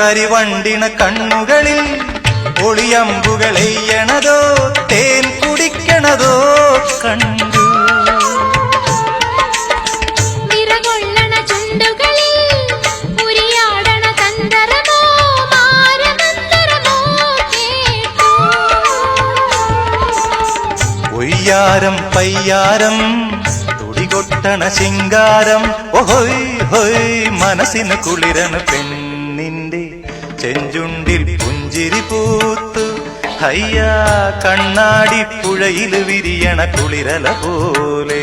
കരിവണ്ടിണ കണ്ണുകളിൽ ഒളിയമ്പുകളെയ്യണതോ തേൻ കുടിക്കണതോ കണ്ടു. വിറകൊള്ളണ ചുണ്ടുകളിൽ ഉരിയാടണ തന്തരമോ മാരമന്തരമോ കേട്ടു. ഒയ്യാരം പയ്യാരം തുടികൊട്ടണ ശിങ്കാരം ഓഹോയ് ഹോയ് മനസ്സിന് കുളിരണ് പെണ്ണിന്റെ ചെഞ്ചുണ്ടിൽ പുഞ്ചിരി പൂത്തു. ഹയ്യാ കണ്ണാടി പുഴയിൽ വിരിയണ കുളിരല പോലെ.